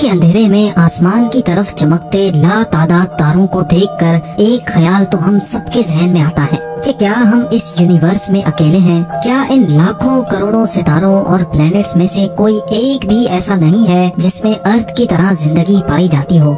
के अंधेरे में आसमान की तरफ चमकते लातादाद तारों को देखकर एक ख्याल तो हम सबके जहन में आता है कि क्या हम इस यूनिवर्स में अकेले हैं? क्या इन लाखों करोड़ों सितारों और प्लैनेट्स में से कोई एक भी ऐसा नहीं है जिसमें अर्थ की तरह जिंदगी पाई जाती हो?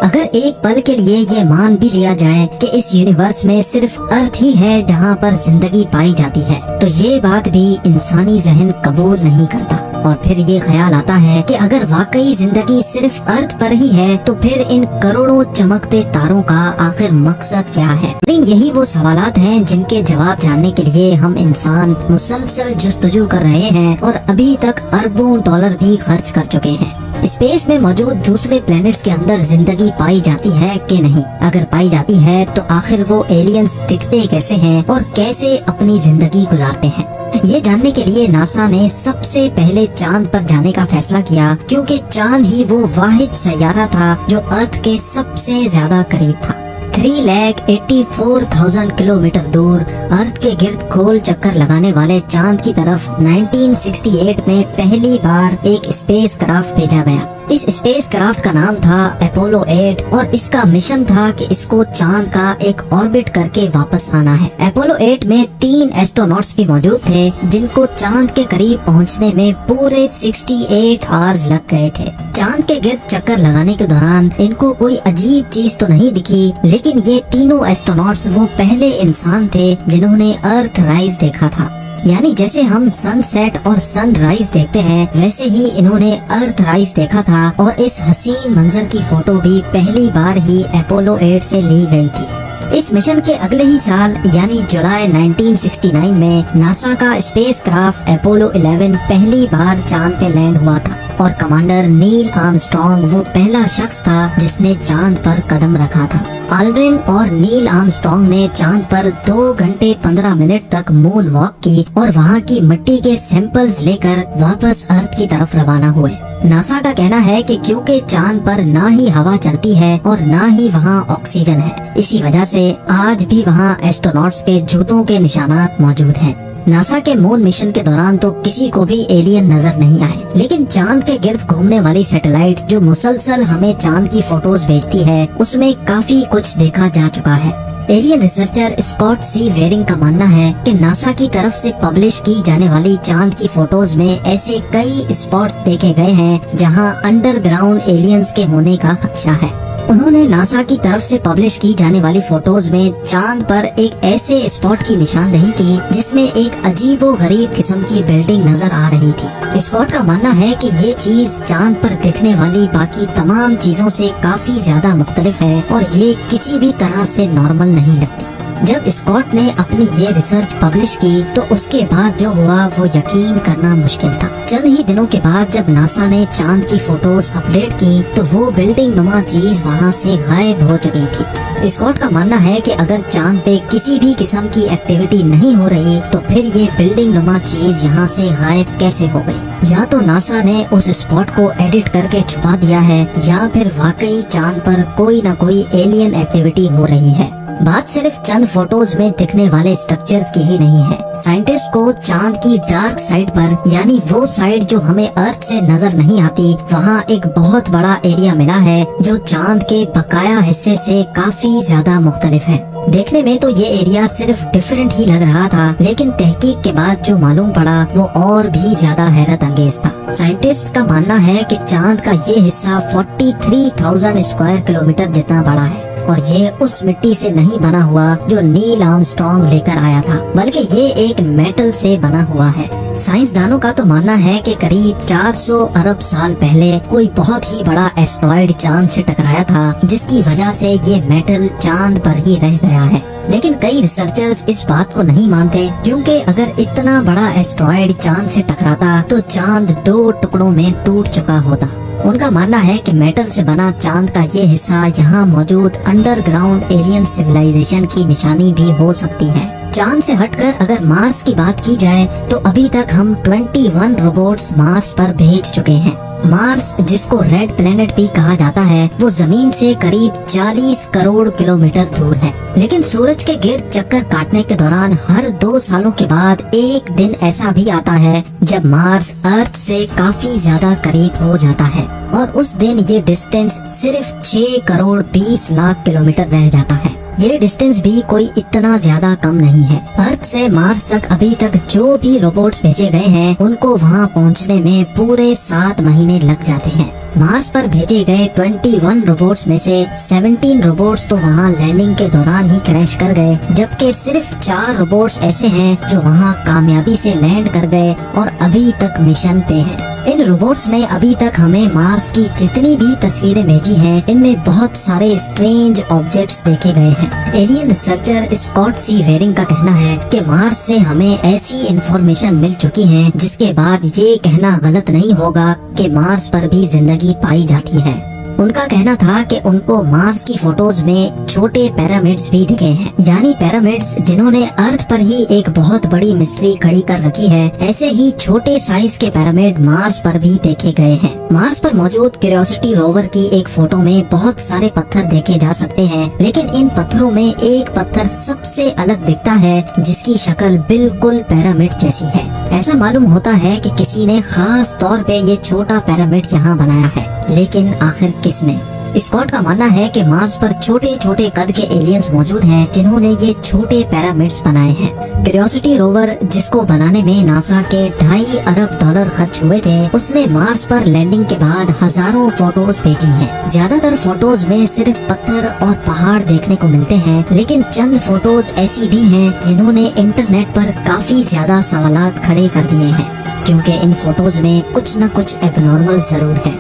अगर एक पल के लिए ये मान भी लिया जाए कि इस यूनिवर्स में सिर्फ अर्थ ही है जहाँ पर जिंदगी पाई जाती है, तो ये बात भी इंसानी जहन कबूल नहीं करता। और फिर ये ख्याल आता है कि अगर वाकई जिंदगी सिर्फ अर्थ पर ही है तो फिर इन करोड़ों चमकते तारों का आखिर मकसद क्या है? लेकिन यही वो सवालात हैं जिनके जवाब जानने के लिए हम इंसान मुसलसल जुस्तजू कर रहे हैं और अभी तक अरबों डॉलर भी खर्च कर चुके हैं। स्पेस में मौजूद दूसरे प्लैनेट्स के अंदर जिंदगी पाई जाती है कि नहीं? अगर पाई जाती है तो आखिर वो एलियंस दिखते कैसे हैं और कैसे अपनी जिंदगी गुजारते हैं? ये जानने के लिए नासा ने सबसे पहले चांद पर जाने का फैसला किया, क्योंकि चांद ही वो वाहिद सैयारा था जो अर्थ के सबसे ज्यादा करीब था। 3,84,000 किलोमीटर दूर अर्थ के गिर्द गोल चक्कर लगाने वाले चांद की तरफ 1968 में पहली बार एक स्पेस क्राफ्ट भेजा गया। इस स्पेस क्राफ्ट का नाम था अपोलो 8 और इसका मिशन था कि इसको चांद का एक ऑर्बिट करके वापस आना है। अपोलो 8 में 3 एस्ट्रोनॉट्स भी मौजूद थे जिनको चांद के करीब पहुंचने में पूरे 68 आवर्स लग गए थे। चांद के गिर्द चक्कर लगाने के दौरान इनको कोई अजीब चीज तो नहीं दिखी, लेकिन ये तीनों एस्ट्रोनॉट्स वो पहले इंसान थे जिन्होंने अर्थ राइज देखा था। यानी जैसे हम सनसेट और सनराइज देखते हैं, वैसे ही इन्होंने अर्थ राइज देखा था और इस हसीन मंजर की फोटो भी पहली बार ही अपोलो 8 से ली गई थी। इस मिशन के अगले ही साल यानी जुलाई 1969 में नासा का स्पेस क्राफ्ट अपोलो 11 पहली बार चांद पे लैंड हुआ था और कमांडर नील आर्मस्ट्रॉन्ग वो पहला शख्स था जिसने चांद पर कदम रखा था। ऑल्ड्रिन और नील आर्मस्ट्रॉन्ग ने चांद पर 2 घंटे 15 मिनट तक मून वॉक की और वहाँ की मिट्टी के सैंपल्स लेकर वापस अर्थ की तरफ रवाना हुए। नासा का कहना है कि क्योंकि चांद पर ना ही हवा चलती है और ना ही वहाँ ऑक्सीजन है, इसी वजह से आज भी वहाँ एस्ट्रोनॉट्स के जूतों के निशानात मौजूद हैं। नासा के मून मिशन के दौरान तो किसी को भी एलियन नजर नहीं आए, लेकिन चांद के गिर्द घूमने वाली सैटेलाइट जो मुसलसल हमें चांद की फोटोज भेजती है, उसमें काफी कुछ देखा जा चुका है। एलियन रिसर्चर स्कॉट सी वेरिंग का मानना है कि नासा की तरफ से पब्लिश की जाने वाली चांद की फोटोज में ऐसे कई स्पॉट्स देखे गए हैं जहां अंडरग्राउंड एलियंस के होने का खदशा है। उन्होंने नासा की तरफ से पब्लिश की जाने वाली फोटोज में चांद पर एक ऐसे स्पॉट की निशानदेही की जिसमें एक अजीबो गरीब किस्म की बिल्डिंग नजर आ रही थी। स्कॉट का मानना है कि ये चीज चांद पर दिखने वाली बाकी तमाम चीजों से काफी ज्यादा मुख्तलिफ है और ये किसी भी तरह से नॉर्मल नहीं लगती। जब स्कॉट ने अपनी ये रिसर्च पब्लिश की तो उसके बाद जो हुआ वो यकीन करना मुश्किल था। चंद ही दिनों के बाद जब नासा ने चांद की फोटोज अपडेट की तो वो बिल्डिंग नुमा चीज वहाँ से गायब हो चुकी थी। स्कॉट का मानना है कि अगर चांद पे किसी भी किस्म की एक्टिविटी नहीं हो रही तो फिर ये बिल्डिंग नुमा चीज यहाँ से गायब कैसे हो गई? या तो नासा ने उस स्पॉट को एडिट करके छुपा दिया है या फिर वाकई चांद पर कोई न कोई एलियन एक्टिविटी हो रही है। बात सिर्फ चंद फोटोज में दिखने वाले स्ट्रक्चर्स की ही नहीं है। साइंटिस्ट को चांद की डार्क साइड पर, यानी वो साइड जो हमें अर्थ से नजर नहीं आती, वहाँ एक बहुत बड़ा एरिया मिला है जो चांद के बकाया हिस्से से काफी ज्यादा मुख्तलिफ है। देखने में तो ये एरिया सिर्फ डिफरेंट ही लग रहा था, लेकिन तहकीक के बाद जो मालूम पड़ा वो और भी ज्यादा हैरत अंगेज था। साइंटिस्ट का मानना है कि चांद का ये हिस्सा 43,000 स्क्वायर किलोमीटर जितना बड़ा है और ये उस मिट्टी से नहीं बना हुआ जो नील आर्मस्ट्रॉन्ग लेकर आया था, बल्कि ये एक मेटल से बना हुआ है। साइंसदानों का तो मानना है कि करीब 400 अरब साल पहले कोई बहुत ही बड़ा एस्ट्रॉइड चांद से टकराया था, जिसकी वजह से ये मेटल चांद पर ही रह गया है। लेकिन कई रिसर्चर्स इस बात को नहीं मानते, क्योंकि अगर इतना बड़ा एस्ट्रॉइड चांद से टकराता तो चांद 2 टुकड़ों में टूट चुका होता। उनका मानना है कि मेटल से बना चांद का ये हिस्सा यहाँ मौजूद अंडरग्राउंड एलियन सिविलाइजेशन की निशानी भी हो सकती है। चांद से हटकर अगर मार्स की बात की जाए तो अभी तक हम 21 रोबोट्स मार्स पर भेज चुके हैं। मार्स, जिसको रेड प्लेनेट भी कहा जाता है, वो जमीन से करीब 40 करोड़ किलोमीटर दूर है। लेकिन सूरज के गिर्द चक्कर काटने के दौरान हर 2 सालों के बाद एक दिन ऐसा भी आता है जब मार्स अर्थ से काफी ज्यादा करीब हो जाता है, और उस दिन ये डिस्टेंस सिर्फ 6 करोड़ 20 लाख किलोमीटर रह जाता है। ये डिस्टेंस भी कोई इतना ज्यादा कम नहीं है। अर्थ से मार्स तक अभी तक जो भी रोबोट्स भेजे गए हैं, उनको वहाँ पहुँचने में पूरे 7 महीने लग जाते हैं। मार्स पर भेजे गए 21 रोबोट्स में से 17 रोबोट्स तो वहाँ लैंडिंग के दौरान ही क्रैश कर गए, जबकि सिर्फ 4 रोबोट्स ऐसे हैं जो वहाँ कामयाबी से लैंड कर गए और अभी तक मिशन पे हैं। इन रोबोट्स ने अभी तक हमें मार्स की जितनी भी तस्वीरें भेजी हैं, इनमें बहुत सारे स्ट्रेंज ऑब्जेक्ट्स देखे गए हैं। एलियन रिसर्चर स्कॉट सी वेरिंग का कहना है कि मार्स से हमें ऐसी इंफॉर्मेशन मिल चुकी है जिसके बाद ये कहना गलत नहीं होगा कि मार्स पर भी जिंदगी पाई जाती है। उनका कहना था कि उनको मार्स की फोटोज में छोटे पिरामिड्स भी दिखे हैं, यानी पिरामिड्स जिन्होंने अर्थ पर ही एक बहुत बड़ी मिस्ट्री खड़ी कर रखी है। ऐसे ही छोटे साइज के पिरामिड मार्स पर भी देखे गए हैं। मार्स पर मौजूद क्यूरियोसिटी रोवर की एक फोटो में बहुत सारे पत्थर देखे जा सकते हैं, लेकिन इन पत्थरों में एक पत्थर सबसे अलग दिखता है जिसकी शक्ल बिल्कुल पिरामिड जैसी है। ऐसा मालूम होता है कि किसी ने खास तौर पे ये छोटा पिरामिड यहाँ बनाया है, लेकिन आखिर किसने? स्कॉट का मानना है कि मार्स पर छोटे छोटे कद के एलियंस मौजूद हैं जिन्होंने ये छोटे पिरामिड्स बनाए हैं। क्यूरियोसिटी रोवर, जिसको बनाने में नासा के $2.5 अरब खर्च हुए थे, उसने मार्स पर लैंडिंग के बाद हजारों फोटोज भेजी हैं। ज्यादातर फोटोज में सिर्फ पत्थर और पहाड़ देखने को मिलते हैं, लेकिन चंद फोटोज ऐसी भी हैं जिन्होंने इंटरनेट पर काफी ज्यादा सवालात खड़े कर दिए हैं, क्योंकि इन फोटोज में कुछ न कुछ एबनॉर्मल जरूर है।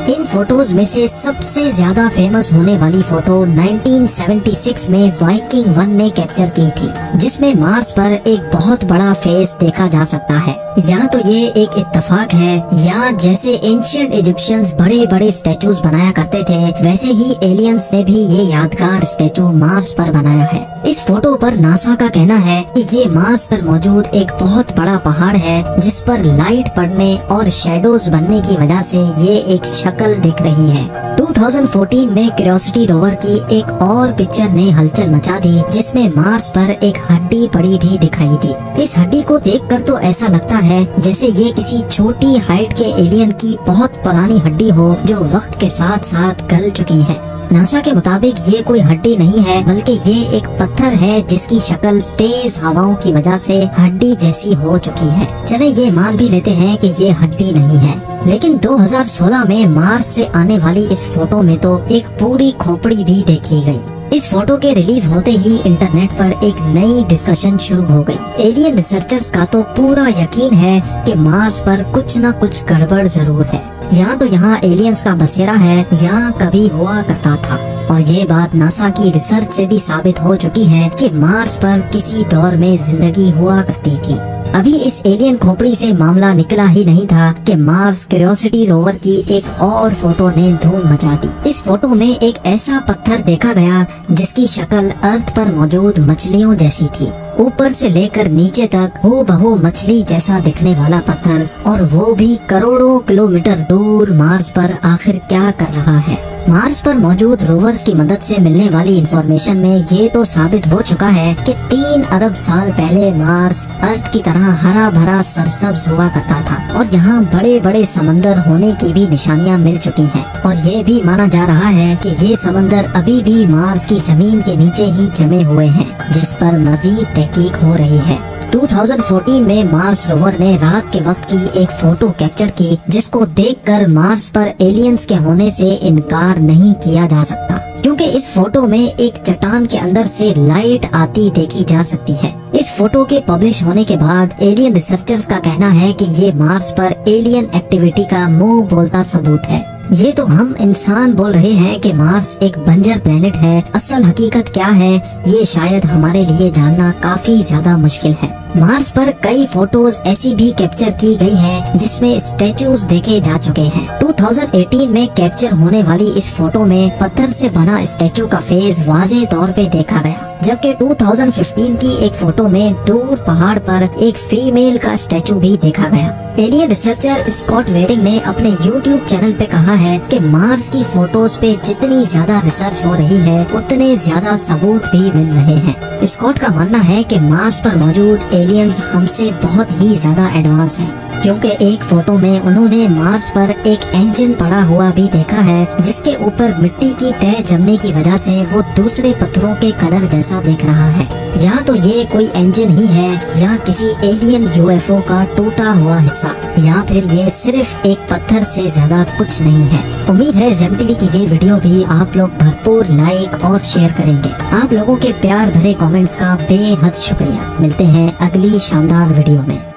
इन फोटोज में से सबसे ज्यादा फेमस होने वाली फोटो 1976 में वाइकिंग 1 ने कैप्चर की थी, जिसमें मार्स पर एक बहुत बड़ा फेस देखा जा सकता है। या तो ये एक इत्तेफाक है, या जैसे एंशिएंट इजिप्शियंस बड़े बड़े स्टैचूज बनाया करते थे, वैसे ही एलियंस ने भी ये यादगार स्टैचू मार्स पर बनाया है। इस फोटो पर नासा का कहना है कि ये मार्स पर मौजूद एक बहुत बड़ा पहाड़ है जिस पर लाइट पड़ने और शेडोज बनने की वजह से ये एक शक्ल दिख रही है। 2014 में क्यूरियोसिटी रोवर की एक और पिक्चर ने हलचल मचा दी, जिसमें मार्स पर एक हड्डी पड़ी भी दिखाई दी। इस हड्डी को देखकर तो ऐसा लगता है जैसे ये किसी छोटी हाइट के एलियन की बहुत पुरानी हड्डी हो जो वक्त के साथ साथ गल चुकी है। नासा के मुताबिक ये कोई हड्डी नहीं है, बल्कि ये एक पत्थर है जिसकी शक्ल तेज हवाओं की वजह से हड्डी जैसी हो चुकी है। चले ये मान भी लेते हैं कि ये हड्डी नहीं है, लेकिन 2016 में मार्स से आने वाली इस फोटो में तो एक पूरी खोपड़ी भी देखी गई। इस फोटो के रिलीज होते ही इंटरनेट पर एक नई डिस्कशन शुरू हो गई। एलियन रिसर्चर्स का तो पूरा यकीन है कि मार्स पर कुछ न कुछ गड़बड़ जरूर है। या तो यहाँ एलियंस का बसेरा है या कभी हुआ करता था, और ये बात नासा की रिसर्च से भी साबित हो चुकी है कि मार्स पर किसी दौर में जिंदगी हुआ करती थी। अभी इस एलियन खोपड़ी से मामला निकला ही नहीं था कि मार्स क्यूरियोसिटी रोवर की एक और फोटो ने धूम मचा दी। इस फोटो में एक ऐसा पत्थर देखा गया जिसकी शक्ल अर्थ पर मौजूद मछलियों जैसी थी। ऊपर से लेकर नीचे तक हूबहू मछली जैसा दिखने वाला पत्थर, और वो भी करोड़ों किलोमीटर दूर मार्स पर आखिर क्या कर रहा है। मार्स पर मौजूद रोवर्स की मदद से मिलने वाली इंफॉर्मेशन में ये तो साबित हो चुका है कि 3 अरब साल पहले मार्स अर्थ की तरह हरा भरा सरसब्ज हुआ करता था, और यहाँ बड़े बड़े समंदर होने की भी निशानियाँ मिल चुकी हैं। और ये भी माना जा रहा है कि ये समंदर अभी भी मार्स की जमीन के नीचे ही जमे हुए हैं, जिस पर मजीद तहकीक हो रही है। 2014 में मार्स रोवर ने रात के वक्त की एक फोटो कैप्चर की, जिसको देखकर मार्स पर एलियंस के होने से इनकार नहीं किया जा सकता, क्योंकि इस फोटो में एक चट्टान के अंदर से लाइट आती देखी जा सकती है। इस फोटो के पब्लिश होने के बाद एलियन रिसर्चर्स का कहना है कि ये मार्स पर एलियन एक्टिविटी का मुंह बोलता सबूत है। ये तो हम इंसान बोल रहे हैं कि मार्स एक बंजर प्लेनेट है, असल हकीकत क्या है ये शायद हमारे लिए जानना काफी ज्यादा मुश्किल है। मार्स पर कई फोटोज ऐसी भी कैप्चर की गई हैं जिसमें स्टैचूज देखे जा चुके हैं। 2018 में कैप्चर होने वाली इस फोटो में पत्थर से बना स्टैचू का फेस वाज़े तौर पे देखा गया। जबकि 2015 की एक फोटो में दूर पहाड़ पर एक फीमेल का स्टैचू भी देखा गया। एलियन रिसर्चर स्कॉट वेरिंग ने अपने YouTube चैनल पे कहा है कि मार्स की फोटोज पे जितनी ज्यादा रिसर्च हो रही है उतने ज्यादा सबूत भी मिल रहे हैं। स्कॉट का मानना है कि मार्स पर मौजूद एलियंस हमसे बहुत ही ज्यादा एडवांस हैं, क्योंकि एक फोटो में उन्होंने मार्स पर एक इंजन पड़ा हुआ भी देखा है जिसके ऊपर मिट्टी की तह जमने की वजह से वो दूसरे पत्थरों के कलर जैसा दिख रहा है। या तो ये कोई इंजन ही है या किसी एलियन UFO का टूटा हुआ हिस्सा, या फिर ये सिर्फ एक पत्थर से ज्यादा कुछ नहीं है। उम्मीद है जेम टीवी की ये वीडियो भी आप लोग भरपूर लाइक और शेयर करेंगे। आप लोगों के प्यार भरे कमेंट्स का बेहद शुक्रिया। मिलते हैं अगली शानदार वीडियो में।